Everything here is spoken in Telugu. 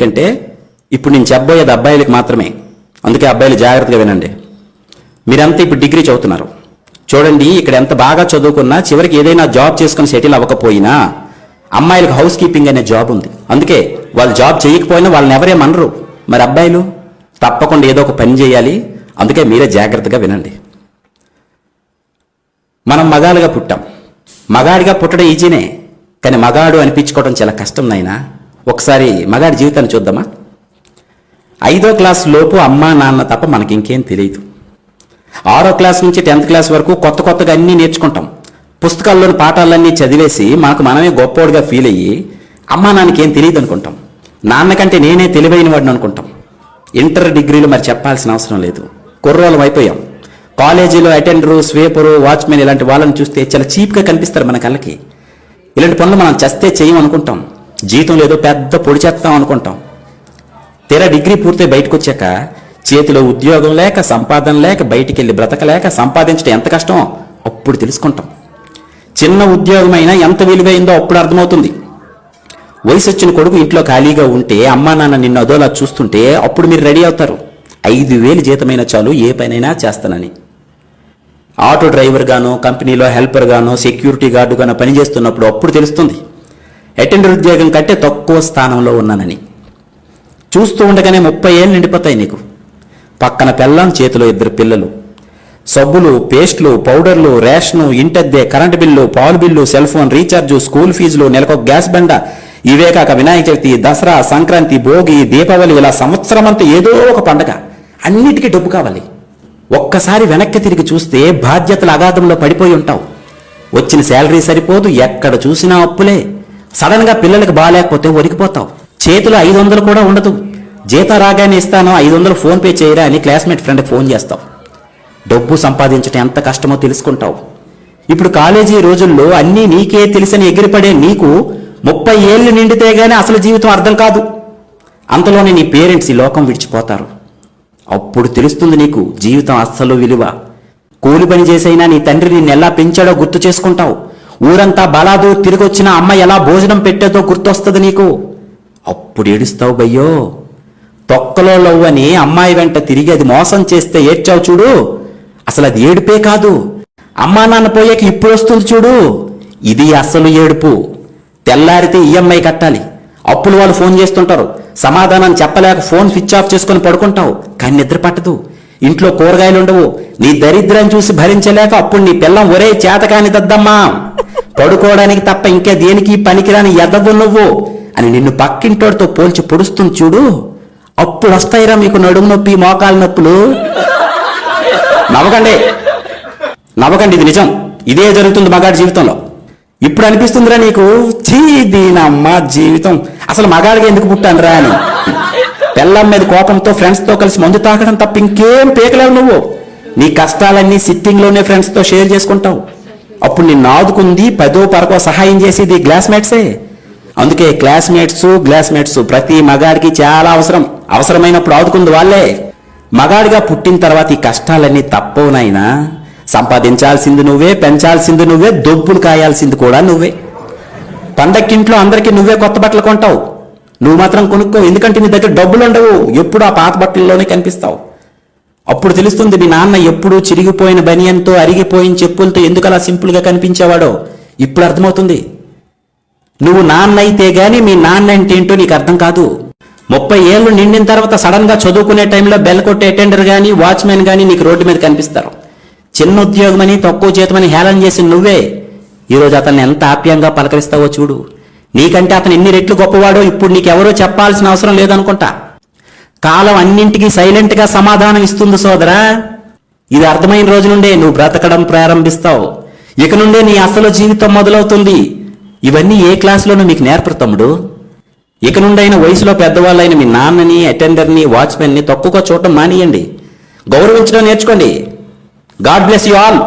ఎందుకంటే ఇప్పుడు నేను చెప్పబోయేది అబ్బాయిలకు మాత్రమే. అందుకే అబ్బాయిలు జాగ్రత్తగా వినండి. మీరంతా ఇప్పుడు డిగ్రీ చదువుతున్నారు. చూడండి, ఇక్కడ ఎంత బాగా చదువుకున్నా చివరికి ఏదైనా జాబ్ చేసుకుని సెటిల్ అవ్వకపోయినా అమ్మాయిలకు హౌస్ కీపింగ్ అనే జాబ్ ఉంది. అందుకే వాళ్ళు జాబ్ చేయకపోయినా వాళ్ళని ఎవరేమనరు. మరి అబ్బాయిలు తప్పకుండా ఏదో ఒక పని చేయాలి. అందుకే మీరే జాగ్రత్తగా వినండి. మనం మగాలుగా పుట్టాం. మగాడిగా పుట్టడం ఈజీనే, కానీ మగాడు అనిపించుకోవడం చాలా కష్టం నాయనా. ఒకసారి మగాడి జీవితాన్ని చూద్దామా? 5వ క్లాస్ లోపు అమ్మా నాన్న తప్ప మనకి ఇంకేం తెలియదు. 6వ క్లాస్ నుంచి 10th క్లాస్ వరకు కొత్తగా అన్నీ నేర్చుకుంటాం. పుస్తకాల్లోని పాఠాలన్నీ చదివేసి మనమే గొప్పోడుగా ఫీల్ అయ్యి అమ్మా నాన్నకి ఏం తెలియదు అనుకుంటాం. నాన్నకంటే నేనే తెలివైన వాడిని అనుకుంటాం. ఇంటర్ డిగ్రీలు మరి చెప్పాల్సిన అవసరం లేదు. కుర్రోళ్ళం అయిపోయాం. కాలేజీలో అటెండరు, స్వీపరు, వాచ్మెన్ ఇలాంటి వాళ్ళని చూస్తే చాలా చీప్గా కనిపిస్తారు మన కళ్ళకి. ఇలాంటి పనులు మనం చస్తే చేయమనుకుంటాం. జీవితంలో ఏదో పెద్ద పొడి చేస్తాం అనుకుంటాం. తీరా డిగ్రీ పూర్తి బయటకు వచ్చాక చేతిలో ఉద్యోగం లేక, సంపాదన లేక, బయటికి వెళ్ళి బ్రతకలేక సంపాదించడం ఎంత కష్టమో అప్పుడు తెలుసుకుంటాం. చిన్న ఉద్యోగమైనా ఎంత విలువైందో అప్పుడు అర్థమవుతుంది. వయసు వచ్చిన కొడుకు ఇంట్లో ఖాళీగా ఉంటే అమ్మా నాన్న నిన్ను అదోలా చూస్తుంటే అప్పుడు మీరు రెడీ అవుతారు. 5,000 జీతమైనా చాలు ఏ పనైనా చేస్తానని. ఆటో డ్రైవర్ గానో, కంపెనీలో హెల్పర్ గానో, సెక్యూరిటీ గార్డు గానో పనిచేస్తున్నప్పుడు అప్పుడు తెలుస్తుంది అటెండర్ ఉద్యోగం కంటే తక్కువ స్థానంలో ఉన్నానని. చూస్తూ ఉండగానే 30 ఏళ్ళు నిండిపోతాయి నీకు. పక్కన పెళ్ళాం, చేతిలో 2 పిల్లలు. సబ్బులు, పేస్టులు, పౌడర్లు, రేషను, ఇంటద్దె, కరెంటు బిల్లు, పాలు bill, cell phone recharge, school ఫీజులు, నెలకొక గ్యాస్ బండ, ఇవే కాక వినాయక చవితి, దసరా, సంక్రాంతి, భోగి, దీపావళి, ఇలా సంవత్సరం అంతా ఏదో ఒక పండగ. అన్నిటికీ డబ్బు కావాలి. ఒక్కసారి వెనక్కి తిరిగి చూస్తే బాధ్యతల అగాధంలో పడిపోయి ఉంటావు. వచ్చిన శాలరీ సరిపోదు, ఎక్కడ చూసినా అప్పులే. సడన్ గా పిల్లలకు బాగాలేకపోతే ఒరికిపోతావు. చేతిలో 500 కూడా ఉండదు. జీతం రాగానే ఇస్తాను, 500 ఫోన్ పే చేయరా అని క్లాస్మేట్ ఫ్రెండ్కి ఫోన్ చేస్తావు. డబ్బు సంపాదించడం ఎంత కష్టమో తెలుసుకుంటావు. ఇప్పుడు కాలేజీ రోజుల్లో అన్నీ నీకే తెలిసని ఎగిరిపడే నీకు 30 ఏళ్ళు నిండితే గానీ అసలు జీవితం అర్థం కాదు. అంతలోనే నీ పేరెంట్స్ ఈ లోకం విడిచిపోతారు. అప్పుడు తెలుస్తుంది నీకు జీవితం అస్సలు విలువ. కూలి పని చేసైనా నీ తండ్రి నిన్ను ఎలా పెంచాడో గుర్తు చేసుకుంటావు. ఊరంతా బలాదు తిరిగొచ్చిన అమ్మ ఎలా భోజనం పెట్టేదో గుర్తొస్తుంది నీకు. అప్పుడు ఏడుస్తావు, బయ్యో తొక్కలో లవ్వని అమ్మాయి వెంట తిరిగి అది మోసం చేస్తే ఏడ్చావు చూడు, అసలు అది ఏడుపే కాదు. అమ్మా నాన్న పోయాక ఇప్పుడు వస్తుంది చూడు, ఇది అసలు ఏడుపు. తెల్లారితే ఈఎంఐ కట్టాలి, అప్పులు వాళ్ళు ఫోన్ చేస్తుంటారు, సమాధానం చెప్పలేక ఫోన్ స్విచ్ ఆఫ్ చేసుకుని పడుకుంటావు, కానీ నిద్ర పట్టదు. ఇంట్లో కూరగాయలు ఉండవు. నీ దరిద్రం చూసి భరించలేక అప్పుడు నీ పిల్లం ఒరే చేతకాని దద్దమ్మా, పడుకోవడానికి తప్ప ఇంకా దేనికి పనికిరాని ఎదవు నువ్వు అని నిన్ను పక్కింటోడితో పోల్చి పొడుస్తుంది చూడు, అప్పుడు వస్తాయిరా మీకు నడుము నొప్పి, మోకాలు నొప్పులు. నవ్వకండి, ఇది నిజం. ఇదే జరుగుతుంది మగాడి జీవితంలో. ఇప్పుడు అనిపిస్తుందిరా నీకు, చీ దీనమ్మ జీవితం, అసలు మగాడిగా ఎందుకు పుట్టానురా అని. పెళ్ళం మీద కోపంతో ఫ్రెండ్స్తో కలిసి మందు తాకడం తప్ప ఇంకేం పీకలేవు నువ్వు. నీ కష్టాలన్నీ సిట్టింగ్లోనే ఫ్రెండ్స్తో షేర్ చేసుకుంటావు. అప్పుడు నిన్ను ఆదుకుంది 10వ 12వ సహాయం చేసేది క్లాస్మేట్సే. అందుకే గ్లాస్మేట్స్ ప్రతి మగాడికి చాలా అవసరమైనప్పుడు ఆదుకుంది వాళ్ళే. మగాడిగా పుట్టిన తర్వాత ఈ కష్టాలన్నీ తప్పవునైనా సంపాదించాల్సింది నువ్వే, పెంచాల్సింది నువ్వే, దొబ్బులు కాయాల్సింది కూడా నువ్వే. పండక్కింట్లో అందరికీ నువ్వే కొత్త బట్టలు కొంటావు, నువ్వు మాత్రం కొనుక్కో. ఎందుకంటే నీ దగ్గర డబ్బులు ఉండవు, ఎప్పుడు ఆ పాత బట్టల్లోనే కనిపిస్తావు. అప్పుడు తెలుస్తుంది మీ నాన్న ఎప్పుడు చిరిగిపోయిన బనియన్తో, అరిగిపోయిన చెప్పులతో ఎందుకు అలా సింపుల్గా కనిపించేవాడో. ఇప్పుడు అర్థమవుతుంది. నువ్వు నాన్న అయితే గానీ మీ నాన్న అంటే ఏంటో నీకు అర్థం కాదు. 30 ఏళ్ళు నిండిన తర్వాత సడన్ గా చదువుకునే టైంలో బెల్ కొట్టే అటెండర్ గానీ, వాచ్మెన్ గానీ నీకు రోడ్డు మీద కనిపిస్తారు. చిన్న ఉద్యోగమని, తక్కువ జీతమని హేళన చేసి నువ్వే ఈరోజు అతన్ని ఎంత ఆప్యాయంగా పలకరిస్తావో చూడు. నీకంటే అతను ఎన్ని రెట్లు గొప్పవాడో ఇప్పుడు నీకెవరో చెప్పాల్సిన అవసరం లేదనుకుంటా. కాలం అన్నింటికీ సైలెంట్ గా సమాధానం ఇస్తుంది సోదరా. ఇది అర్థమైన రోజు నుండే నువ్వు బ్రతకడం ప్రారంభిస్తావు. ఇక నుండే నీ అసలు జీవితం మొదలవుతుంది. ఇవన్నీ ఏ క్లాసులోనూ మీకు నేర్పరు తమ్ముడు. ఇక నుండైన వయసులో పెద్దవాళ్ళైన మీ నాన్నని, అటెండర్ని, వాచ్మెన్ని తక్కువగా చూడటం మానేయండి. గౌరవించడం నేర్చుకోండి. God bless you all.